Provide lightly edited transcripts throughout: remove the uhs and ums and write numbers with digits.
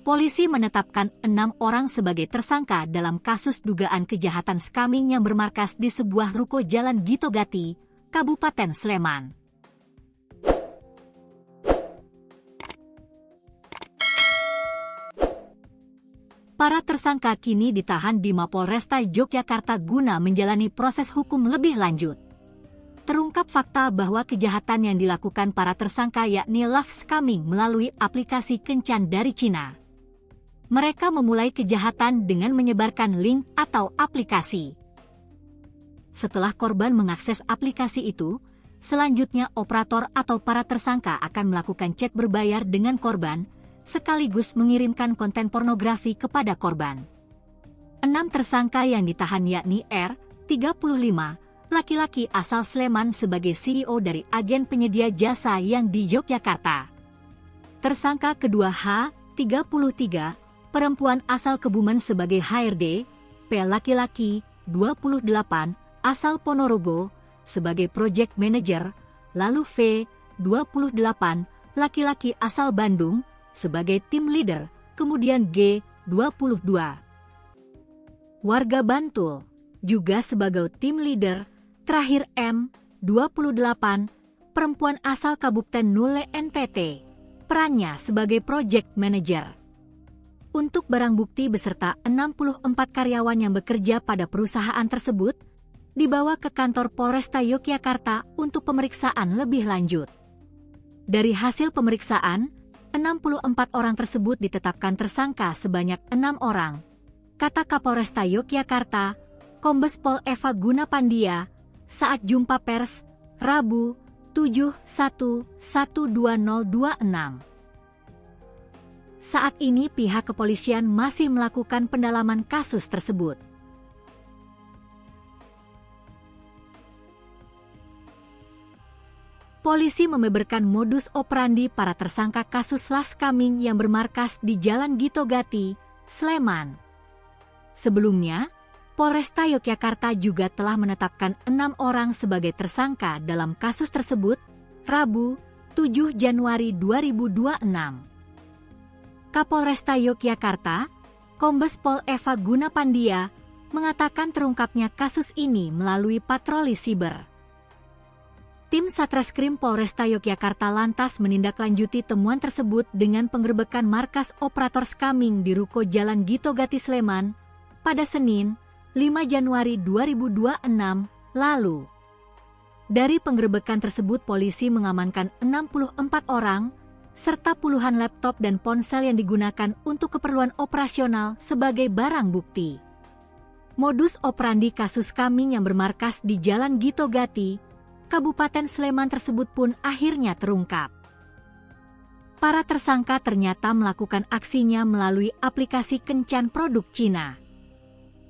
Polisi menetapkan 6 orang sebagai tersangka dalam kasus dugaan kejahatan scamming yang bermarkas di sebuah ruko Jalan Gitogati, Kabupaten Sleman. Para tersangka kini ditahan di Mapolresta Yogyakarta guna menjalani proses hukum lebih lanjut. Terungkap fakta bahwa kejahatan yang dilakukan para tersangka yakni love scamming melalui aplikasi kencan dari Cina. Mereka memulai kejahatan dengan menyebarkan link atau aplikasi. Setelah korban mengakses aplikasi itu, selanjutnya operator atau para tersangka akan melakukan chat berbayar dengan korban, sekaligus mengirimkan konten pornografi kepada korban. 6 tersangka yang ditahan yakni R, 35, laki-laki asal Sleman sebagai CEO dari agen penyedia jasa yang di Yogyakarta. Tersangka kedua H, 33, perempuan asal Kebumen sebagai HRD, P laki-laki, 28, asal Ponorogo, sebagai project manager, lalu V, 28, laki-laki asal Bandung, sebagai tim leader, kemudian G, 22. Warga Bantul, juga sebagai tim leader, terakhir M, 28, perempuan asal Kabupaten Nule NTT, perannya sebagai project manager. Untuk barang bukti beserta 64 karyawan yang bekerja pada perusahaan tersebut, dibawa ke kantor Polresta Yogyakarta untuk pemeriksaan lebih lanjut. Dari hasil pemeriksaan, 64 orang tersebut ditetapkan tersangka sebanyak 6 orang, kata Kapolresta Yogyakarta, Kombes Pol Eva Gunapandia, saat jumpa pers, Rabu, 7/1/12026. Saat ini pihak kepolisian masih melakukan pendalaman kasus tersebut. Polisi membeberkan modus operandi para tersangka kasus love scamming yang bermarkas di Jalan Gitogati, Sleman. Sebelumnya, Polresta Yogyakarta juga telah menetapkan 6 orang sebagai tersangka dalam kasus tersebut, Rabu, 7 Januari 2026. Kapolresta Yogyakarta, Kombes Pol Eva Gunapandia, mengatakan terungkapnya kasus ini melalui patroli siber. Tim Satreskrim Polresta Yogyakarta lantas menindaklanjuti temuan tersebut dengan penggerbekan markas operator scamming di ruko Jalan Gitogati Sleman pada Senin, 5 Januari 2026 lalu. Dari penggerbekan tersebut polisi mengamankan 64 orang, serta puluhan laptop dan ponsel yang digunakan untuk keperluan operasional sebagai barang bukti. Modus operandi kasus scamming yang bermarkas di Jalan Gitogati, Kabupaten Sleman tersebut pun akhirnya terungkap. Para tersangka ternyata melakukan aksinya melalui aplikasi kencan produk Cina.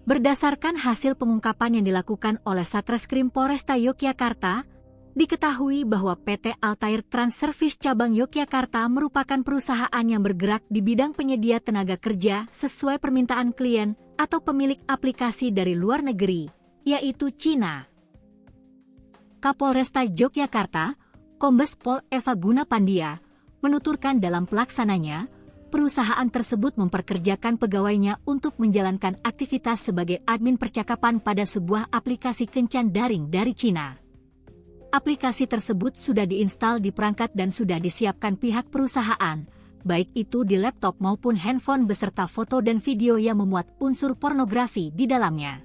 Berdasarkan hasil pengungkapan yang dilakukan oleh Satreskrim Polresta Yogyakarta, diketahui bahwa PT Altair Trans Service Cabang Yogyakarta merupakan perusahaan yang bergerak di bidang penyedia tenaga kerja sesuai permintaan klien atau pemilik aplikasi dari luar negeri, yaitu Cina. Kapolresta Yogyakarta, Kombes Pol Eva Gunapandia, menuturkan dalam pelaksananya, perusahaan tersebut memperkerjakan pegawainya untuk menjalankan aktivitas sebagai admin percakapan pada sebuah aplikasi kencan daring dari Cina. Aplikasi tersebut sudah diinstal di perangkat dan sudah disiapkan pihak perusahaan, baik itu di laptop maupun handphone beserta foto dan video yang memuat unsur pornografi di dalamnya.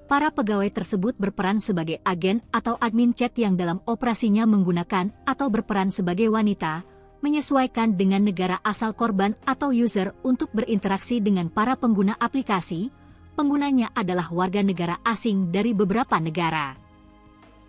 Para pegawai tersebut berperan sebagai agen atau admin chat yang dalam operasinya menggunakan atau berperan sebagai wanita, menyesuaikan dengan negara asal korban atau user untuk berinteraksi dengan para pengguna aplikasi. Penggunanya adalah warga negara asing dari beberapa negara.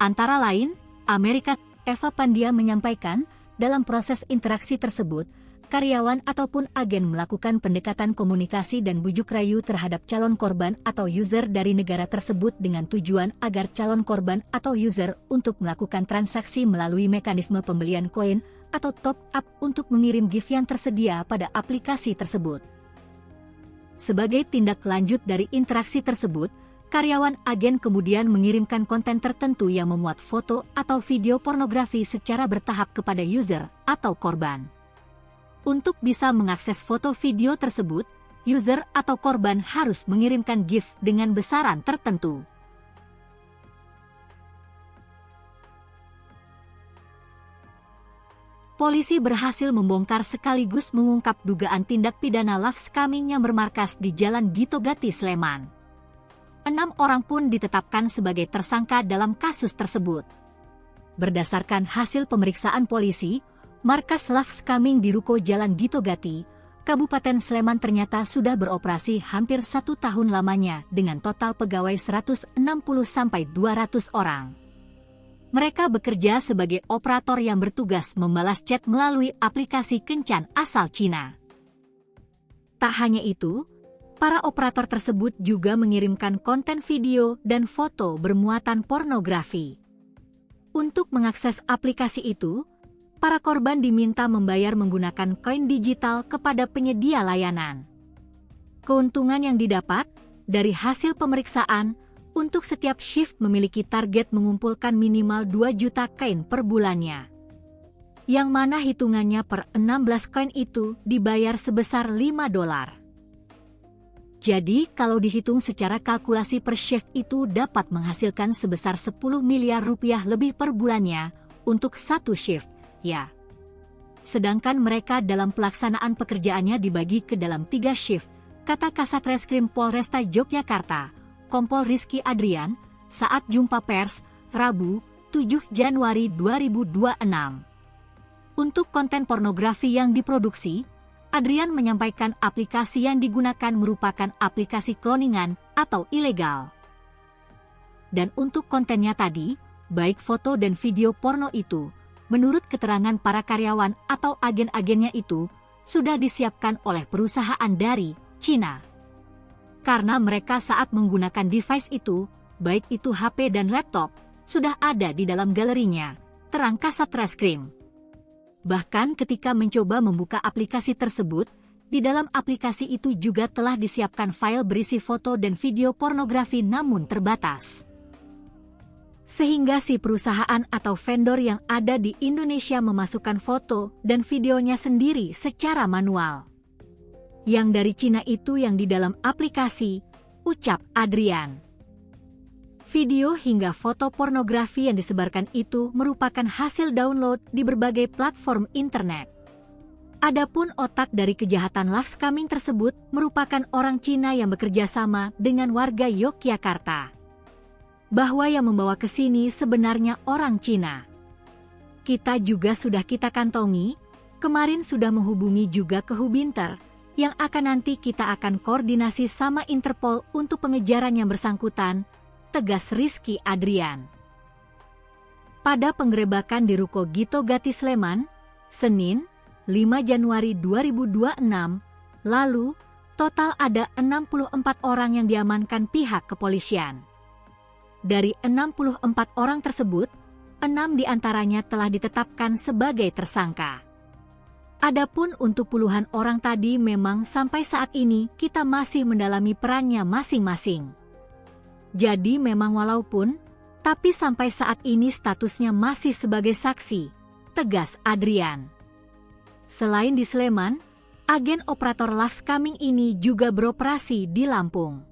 Antara lain, Amerika. Eva Pandia menyampaikan, dalam proses interaksi tersebut, karyawan ataupun agen melakukan pendekatan komunikasi dan bujuk rayu terhadap calon korban atau user dari negara tersebut dengan tujuan agar calon korban atau user untuk melakukan transaksi melalui mekanisme pembelian koin atau top up untuk mengirim gift yang tersedia pada aplikasi tersebut. Sebagai tindak lanjut dari interaksi tersebut, karyawan agen kemudian mengirimkan konten tertentu yang memuat foto atau video pornografi secara bertahap kepada user atau korban. Untuk bisa mengakses foto video tersebut, user atau korban harus mengirimkan GIF dengan besaran tertentu. Polisi berhasil membongkar sekaligus mengungkap dugaan tindak pidana live scamming yang bermarkas di Jalan Gitogati, Sleman. 6 orang pun ditetapkan sebagai tersangka dalam kasus tersebut. Berdasarkan hasil pemeriksaan polisi, markas live scamming di Ruko Jalan Gitogati, Kabupaten Sleman ternyata sudah beroperasi hampir 1 tahun lamanya dengan total pegawai 160-200 orang. Mereka bekerja sebagai operator yang bertugas membalas chat melalui aplikasi kencan asal Cina. Tak hanya itu, para operator tersebut juga mengirimkan konten video dan foto bermuatan pornografi. Untuk mengakses aplikasi itu, para korban diminta membayar menggunakan koin digital kepada penyedia layanan. Keuntungan yang didapat dari hasil pemeriksaan, untuk setiap shift memiliki target mengumpulkan minimal 2 juta koin per bulannya. Yang mana hitungannya per 16 koin itu dibayar sebesar $5. Jadi kalau dihitung secara kalkulasi per shift itu dapat menghasilkan sebesar 10 miliar rupiah lebih per bulannya untuk satu shift, ya. Sedangkan mereka dalam pelaksanaan pekerjaannya dibagi ke dalam 3 shift, kata Kasat Reskrim Polresta Yogyakarta, Kompol Rizky Adrian, saat jumpa pers, Rabu, 7 Januari 2026. Untuk konten pornografi yang diproduksi, Adrian menyampaikan aplikasi yang digunakan merupakan aplikasi cloningan atau ilegal. Dan untuk kontennya tadi, baik foto dan video porno itu, menurut keterangan para karyawan atau agen-agennya itu, sudah disiapkan oleh perusahaan dari Cina. Karena mereka saat menggunakan device itu, baik itu HP dan laptop, sudah ada di dalam galerinya, terang Kasat Reskrim. Bahkan ketika mencoba membuka aplikasi tersebut, di dalam aplikasi itu juga telah disiapkan file berisi foto dan video pornografi namun terbatas. Sehingga si perusahaan atau vendor yang ada di Indonesia memasukkan foto dan videonya sendiri secara manual. Yang dari Cina itu yang di dalam aplikasi, ucap Adrian. Video hingga foto pornografi yang disebarkan itu merupakan hasil download di berbagai platform internet. Adapun otak dari kejahatan live scamming tersebut merupakan orang Cina yang bekerja sama dengan warga Yogyakarta. Bahwa yang membawa ke sini sebenarnya orang Cina. Kita juga sudah kita kantongi, kemarin sudah menghubungi juga ke Hubinter, yang akan nanti kita akan koordinasi sama Interpol untuk pengejaran yang bersangkutan, tegas Rizky Adrian. Pada penggerebakan di Ruko Gitogati Sleman, Senin, 5 Januari 2026, lalu, total ada 64 orang yang diamankan pihak kepolisian. Dari 64 orang tersebut, 6 diantaranya telah ditetapkan sebagai tersangka. Adapun untuk puluhan orang tadi memang sampai saat ini kita masih mendalami perannya masing-masing. Jadi memang walaupun, tapi sampai saat ini statusnya masih sebagai saksi, tegas Adrian. Selain di Sleman, agen operator live scamming ini juga beroperasi di Lampung.